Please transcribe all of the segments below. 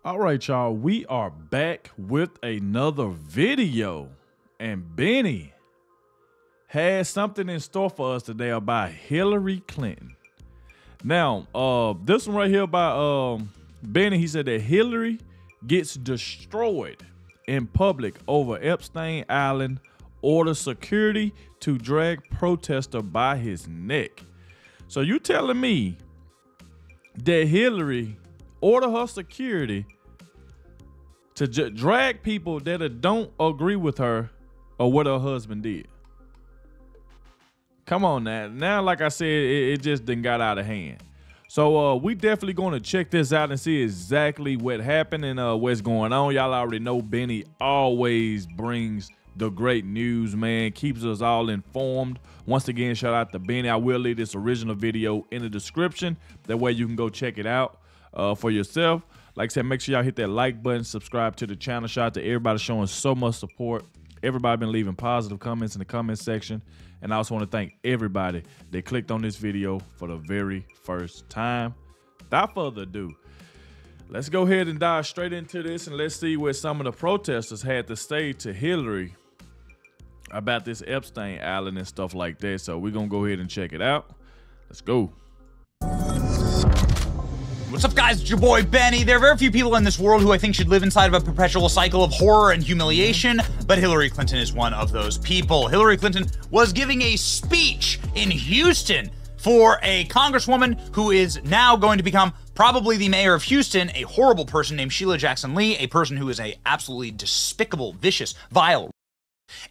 All right, y'all, we are back with another video, and Benny has something in store for us today about Hillary Clinton. Now, this one right here by Benny, he said that Hillary gets destroyed in public over Epstein Island, orders security to drag protester by his neck. So you telling me that Hillary order her security to drag people that don't agree with her or what her husband did? Come on now. Now, like I said, it just done got out of hand. So we definitely going to check this out and see exactly what happened and what's going on. Y'all already know Benny always brings the great news, man. Keeps us all informed. Once again, shout out to Benny. I will leave this original video in the description. That way you can go check it out for yourself. Like I said, make sure y'all hit that like button, subscribe to the channel. Shout out to everybody showing so much support. Everybody been leaving positive comments in the comment section. And I also want to thank everybody that clicked on this video for the very first time. Without further ado, let's go ahead and dive straight into this and let's see what some of the protesters had to say to Hillary about this Epstein Island and stuff like that. So we're going to go ahead and check it out. Let's go. What's up, guys? It's your boy, Benny. There are very few people in this world who I think should live inside of a perpetual cycle of horror and humiliation, but Hillary Clinton is one of those people. Hillary Clinton was giving a speech in Houston for a congresswoman who is now going to become probably the mayor of Houston, a horrible person named Sheila Jackson Lee, a person who is a absolutely despicable, vicious, vile,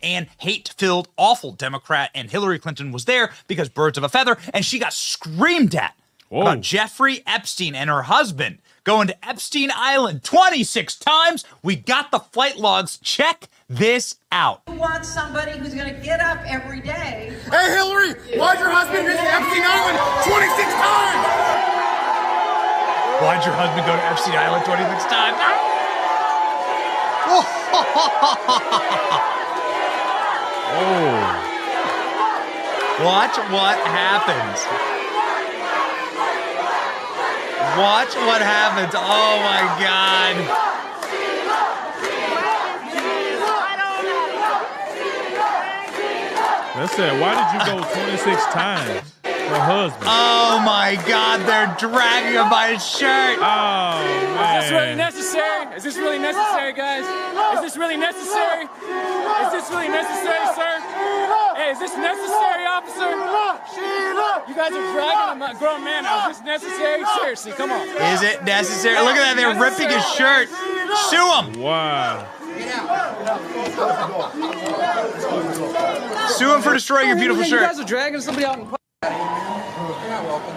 and hate-filled, awful Democrat. And Hillary Clinton was there because birds of a feather, and she got screamed at. Whoa. About Jeffrey Epstein and her husband going to Epstein Island 26 times. We got the flight logs. Check this out. You want somebody who's going to get up every day. Hey, Hillary, why'd your husband visit Epstein Island 26 times? Why'd your husband go to Epstein Island 26 times? Oh. Watch what happens. Watch what happens. Oh my God. That's it. Why did you go 26 times? Her husband. Oh my God, they're dragging him by his shirt. Oh, man. Is this really necessary? Is this really necessary, guys? Is this really necessary? Is this really necessary, sir? Hey, is this necessary, officer? You guys are dragging a grown man out. Is this necessary? Seriously, come on. Is it necessary? Look at that, they're ripping his shirt. Sue him. Wow. Sue him for destroying your beautiful shirt. You guys are dragging somebody out in public. You're not welcome.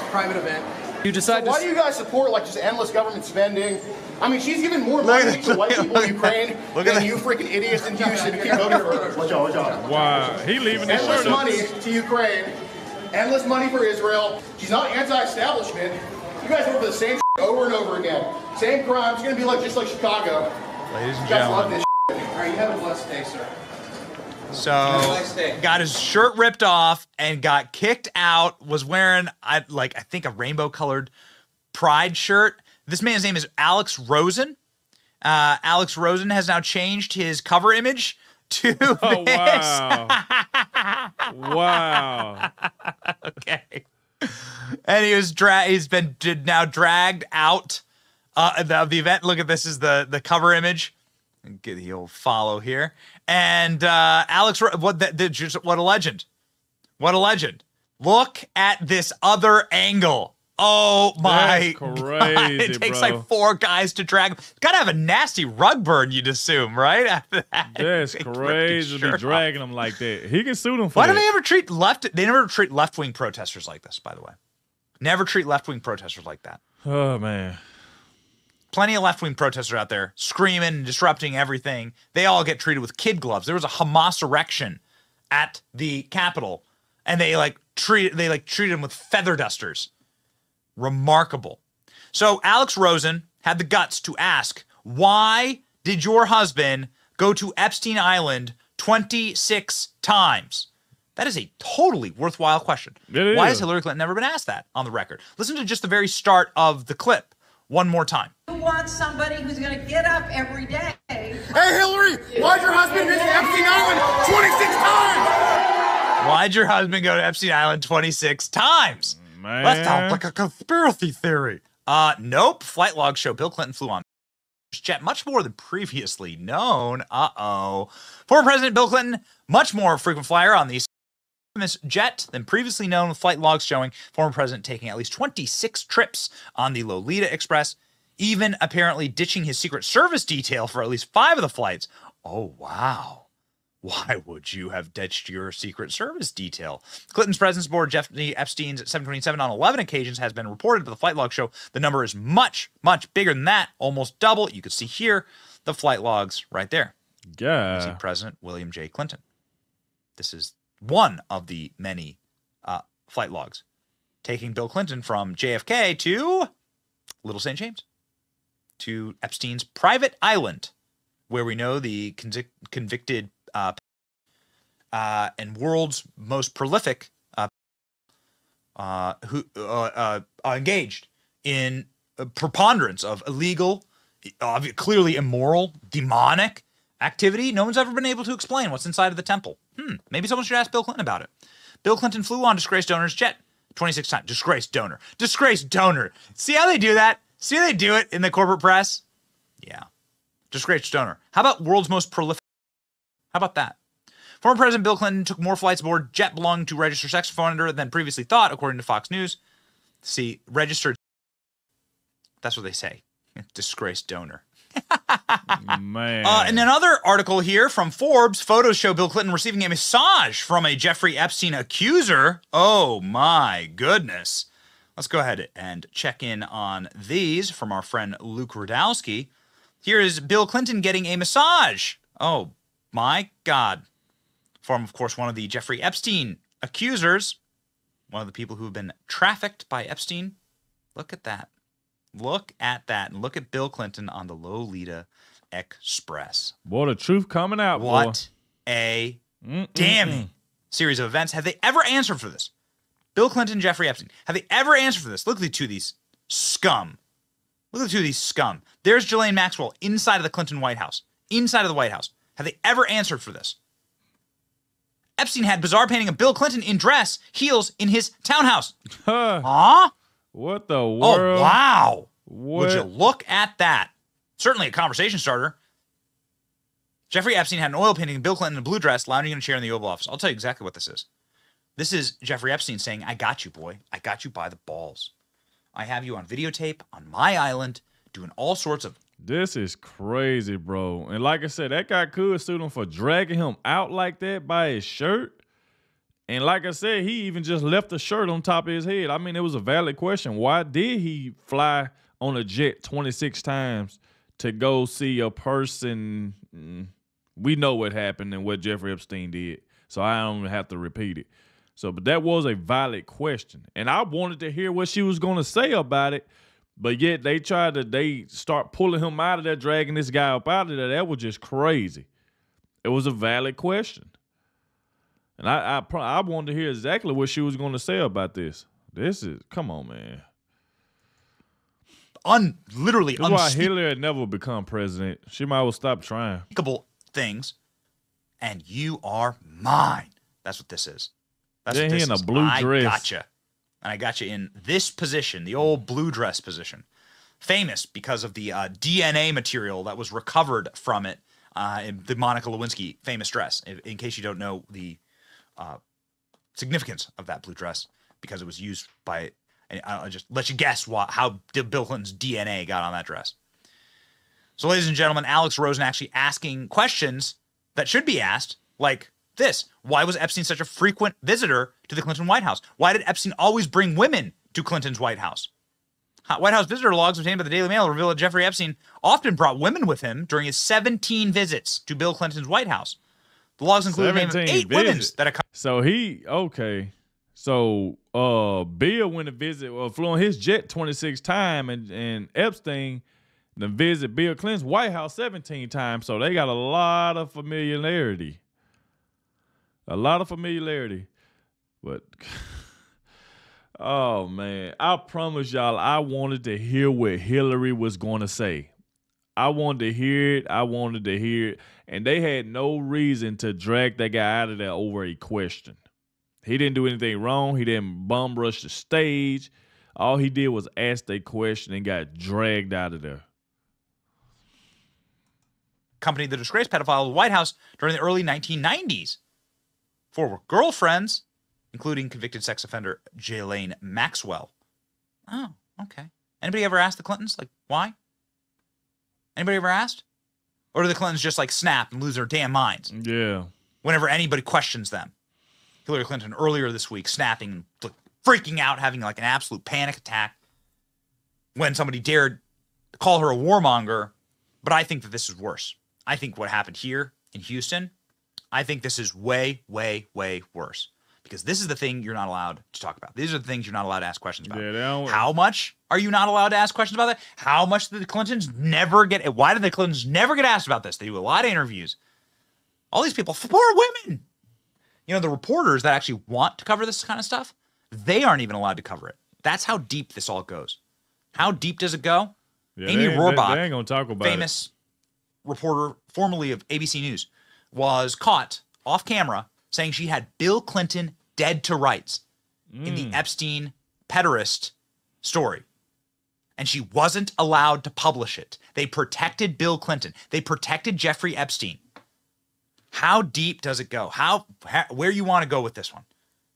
Private event. You decide Why do you guys support like just endless government spending? I mean, she's giving more money to white people in Ukraine than you freaking idiots in Houston to keep voting for her. Watch out. Wow. He leaving his Endless shirt up. money to Ukraine. Endless money for Israel. She's not anti-establishment. You guys vote for the same shit over and over again. Same crime. It's gonna be like just like Chicago. Ladies and You guys love gentlemen. this shit. All right, you have a blessed day, sir. So, got his shirt ripped off and got kicked out, was wearing, I think, a rainbow-colored pride shirt. This man's name is Alex Rosen. Alex Rosen has now changed his cover image to this. Wow. Wow. Okay. And he's been now dragged out of the event. Look at this is the cover image. Get the old follow here. And Alex, what a legend. What a legend. Look at this other angle. Oh my God. It takes like 4 guys to drag him. Gotta have a nasty rug burn, you'd assume, right? After that. That's crazy to be dragging him like that. He can sue them for Why that. do they never treat left-wing protesters like this, by the way? Never treat left-wing protesters like that. Oh, man. Plenty of left-wing protesters out there screaming and disrupting everything. They all get treated with kid gloves. There was a Hamas erection at the Capitol, and they treated them with feather dusters. Remarkable. So Alex Rosen had the guts to ask, why did your husband go to Epstein Island 26 times? That is a totally worthwhile question. Why has Hillary Clinton never been asked that on the record? Listen to just the very start of the clip one more time. You want somebody who's going to get up every day. Hey, Hillary, why'd your husband visit Epstein Island 26 times? Why'd your husband go to Epstein Island 26 times? Man. That sounds like a conspiracy theory. Nope. Flight logs show Bill Clinton flew on jet much more than previously known. Former President Bill Clinton, much more frequent flyer on the famous jet than previously known, with flight logs showing former president taking at least 26 trips on the Lolita Express, even apparently ditching his Secret Service detail for at least 5 of the flights. Oh, wow. Why would you have ditched your Secret Service detail? Clinton's presence aboard Jeffrey Epstein's 727 on 11 occasions has been reported, but the flight logs show the number is much, much bigger than that, almost double. You can see here the flight logs right there. Yeah. You see President William J. Clinton. This is one of the many flight logs taking Bill Clinton from JFK to Little St. James, to Epstein's private island, where we know the convicted and world's most prolific who engaged in a preponderance of illegal, clearly immoral, demonic activity. No one's ever been able to explain what's inside of the temple. Maybe someone should ask Bill Clinton about it. Bill Clinton flew on disgraced donor's jet 26 times. Disgraced donor. Disgraced donor. See how they do that? See how they do it in the corporate press? Yeah. Disgraced donor. How about world's most prolific? How about that? Former President Bill Clinton took more flights aboard jet belonging to registered sex offender than previously thought, according to Fox News. See, registered. That's what they say. Disgraced donor. Man. In another article here from Forbes, photos show Bill Clinton receiving a massage from a Jeffrey Epstein accuser. Oh my goodness. Let's go ahead and check in on these from our friend Luke Rudowski. Here is Bill Clinton getting a massage. Oh my God. From, of course, one of the Jeffrey Epstein accusers, one of the people who have been trafficked by Epstein. Look at that. Look at that. And look at Bill Clinton on the Lolita Express. Boy, the truth coming out, boy. What a damning series of events. Have they ever answered for this? Bill Clinton, Jeffrey Epstein. Have they ever answered for this? Look at the two of these scum. Look at the two of these scum. There's Ghislaine Maxwell inside of the Clinton White House. Inside of the White House. Have they ever answered for this? Epstein had bizarre painting of Bill Clinton in dress, heels, in his townhouse. Huh? What the world? Oh, wow. What? Would you look at that? Certainly a conversation starter. Jeffrey Epstein had an oil painting of Bill Clinton in a blue dress, lounging in a chair in the Oval Office. I'll tell you exactly what this is. This is Jeffrey Epstein saying, I got you, boy. I got you by the balls. I have you on videotape on my island doing all sorts of... This is crazy, bro. And like I said, that guy could sue him for dragging him out like that by his shirt. And like I said, he even just left the shirt on top of his head. I mean, it was a valid question. Why did he fly on a jet 26 times to go see a person? We know what happened and what Jeffrey Epstein did, so I don't even have to repeat it. So, but that was a valid question. And I wanted to hear what she was going to say about it. But yet they start pulling him out of there, dragging this guy up out of there. That was just crazy. It was a valid question. And I wanted to hear exactly what she was going to say about this. Come on, man. Literally That's why Hillary had never become president. She might as well stop trying. Unspeakable things, and you are mine. That's what this is. That's then what he this in a is. blue dress. I gotcha. And I got you in this position, the old blue dress position. Famous because of the DNA material that was recovered from it, in the Monica Lewinsky famous dress. In case you don't know the significance of that blue dress, because it was used by, and I'll just let you guess how Bill Clinton's DNA got on that dress. So, ladies and gentlemen, Alex Rosen actually asking questions that should be asked, like this. Why was Epstein such a frequent visitor to the Clinton White House? Why did Epstein always bring women to Clinton's White House? White House visitor logs obtained by the Daily Mail reveal that Jeffrey Epstein often brought women with him during his 17 visits to Bill Clinton's White House. The logs include the name of 8 women that accompanied. So Bill went to visit, flew on his jet 26 times, and Epstein to visit Bill Clinton's White House 17 times. So they got a lot of familiarity. But Oh, man. I promise y'all, I wanted to hear what Hillary was going to say. I wanted to hear it. I wanted to hear it. And they had no reason to drag that guy out of there over a question. He didn't do anything wrong. He didn't bum rush the stage. All he did was ask a question and got dragged out of there. Accompanied the disgraced pedophile to the White House during the early 1990s. Former girlfriends, including convicted sex offender Ghislaine Maxwell. Oh, okay. Anybody ever asked the Clintons, like, why? Anybody ever asked? Or do the Clintons just, like, snap and lose their damn minds? Yeah. Whenever anybody questions them. Hillary Clinton earlier this week snapping, like, freaking out, having, like, an absolute panic attack when somebody dared call her a warmonger. But I think that this is worse. I think what happened here in Houston, I think this is way, way, way worse. Because this is the thing you're not allowed to talk about. These are the things you're not allowed to ask questions about. Yeah, how much are you not allowed to ask questions about that? How much did the Clintons never get? Why did the Clintons never get asked about this? They do a lot of interviews. All these people, poor women. You know, the reporters that actually want to cover this kind of stuff, they aren't even allowed to cover it. That's how deep this all goes. How deep does it go? Yeah, Amy Rohrbach, they ain't gonna talk about famous reporter, formerly of ABC News, was caught off camera saying she had Bill Clinton dead to rights in the Epstein pederast story. And she wasn't allowed to publish it. They protected Bill Clinton. They protected Jeffrey Epstein. How deep does it go? Where you want to go with this one?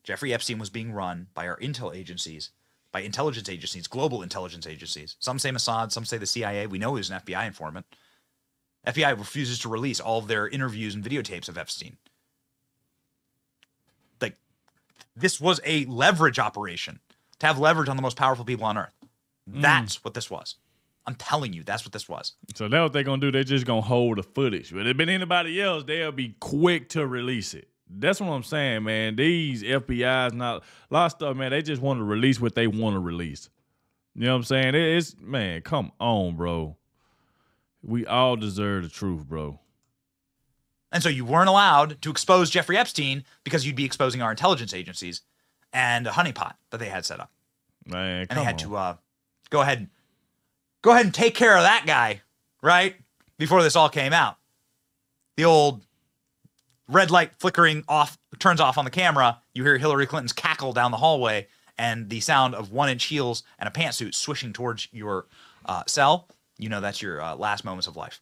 Jeffrey Epstein was being run by our intel agencies, by intelligence agencies, global intelligence agencies. Some say Mossad, some say the CIA. We know he was an FBI informant. FBI refuses to release all of their interviews and videotapes of Epstein. Like, this was a leverage operation to have leverage on the most powerful people on earth. That's what this was. I'm telling you, that's what this was. So that's what they're going to do. They're just going to hold the footage. But if it been anybody else, they'll be quick to release it. That's what I'm saying, man. These FBI's not a lot of stuff, man. They just want to release what they want to release. You know what I'm saying? It's man, come on, bro. We all deserve the truth, bro. And so you weren't allowed to expose Jeffrey Epstein because you'd be exposing our intelligence agencies and a honeypot that they had set up. Man, and they had to go ahead and take care of that guy, right? Before this all came out. The old red light flickering off, turns off on the camera. You hear Hillary Clinton's cackle down the hallway and the sound of 1-inch heels and a pantsuit swishing towards your cell. You know that's your last moments of life.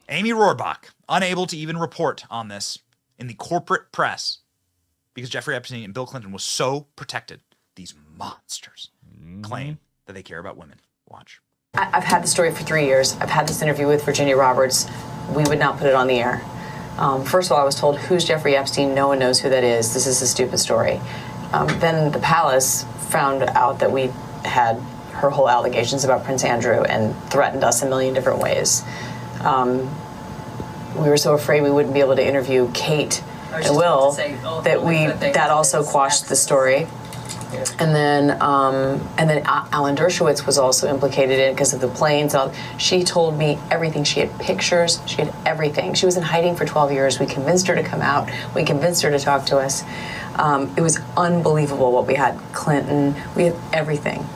Amy Rohrbach, unable to even report on this in the corporate press because Jeffrey Epstein and Bill Clinton was so protected. These monsters claim that they care about women. Watch. I've had the story for 3 years. I've had this interview with Virginia Roberts. We would not put it on the air. First of all, I was told, who's Jeffrey Epstein? No one knows who that is. This is a stupid story. Then the palace found out that we had her whole allegations about Prince Andrew and threatened us a million different ways. We were so afraid we wouldn't be able to interview Kate and Will that also quashed the story. And then Alan Dershowitz was also implicated in it because of the planes. She told me everything. She had pictures. She had everything. She was in hiding for 12 years. We convinced her to come out. We convinced her to talk to us. It was unbelievable what we had. Clinton. We had everything.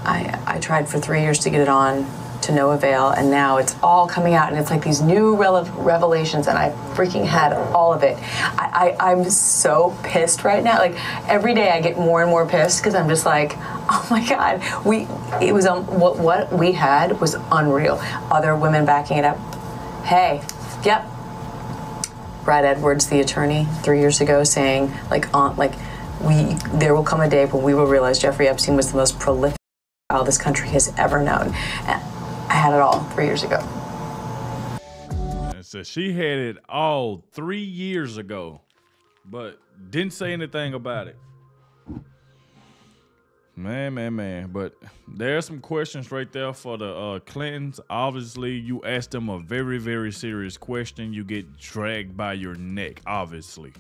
I tried for 3 years to get it on, to no avail, and now it's all coming out, and it's like these new revelations, and I freaking had all of it. I'm so pissed right now. Like, every day I get more and more pissed because I'm just like, oh my God, what we had was unreal. Other women backing it up. Hey, yep. Brad Edwards, the attorney, 3 years ago, saying there will come a day when we will realize Jeffrey Epstein was the most prolific child this country has ever known. And I had it all 3 years ago. And so she had it all 3 years ago, but didn't say anything about it. Man. But there are some questions right there for the Clintons. Obviously, you ask them a very, very serious question, you get dragged by your neck, obviously.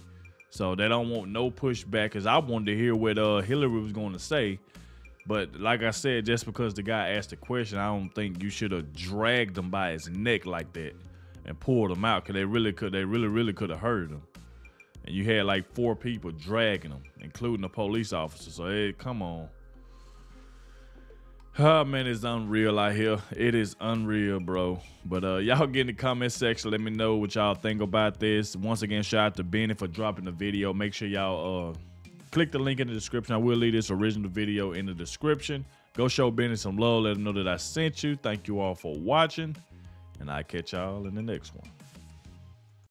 So they don't want no pushback, because I wanted to hear what Hillary was going to say. But like I said, just because the guy asked a question, I don't think you should have dragged him by his neck like that and pulled him out, because they really could have hurt him. And you had like 4 people dragging him, including a police officer. So, hey, come on. Oh, man, it's unreal out here. It is unreal, bro. But y'all get in the comment section. Let me know what y'all think about this. Once again, shout out to Benny for dropping the video. Make sure y'all click the link in the description. I will leave this original video in the description. Go show Benny some love. Let him know that I sent you. Thank you all for watching. And I'll catch y'all in the next one.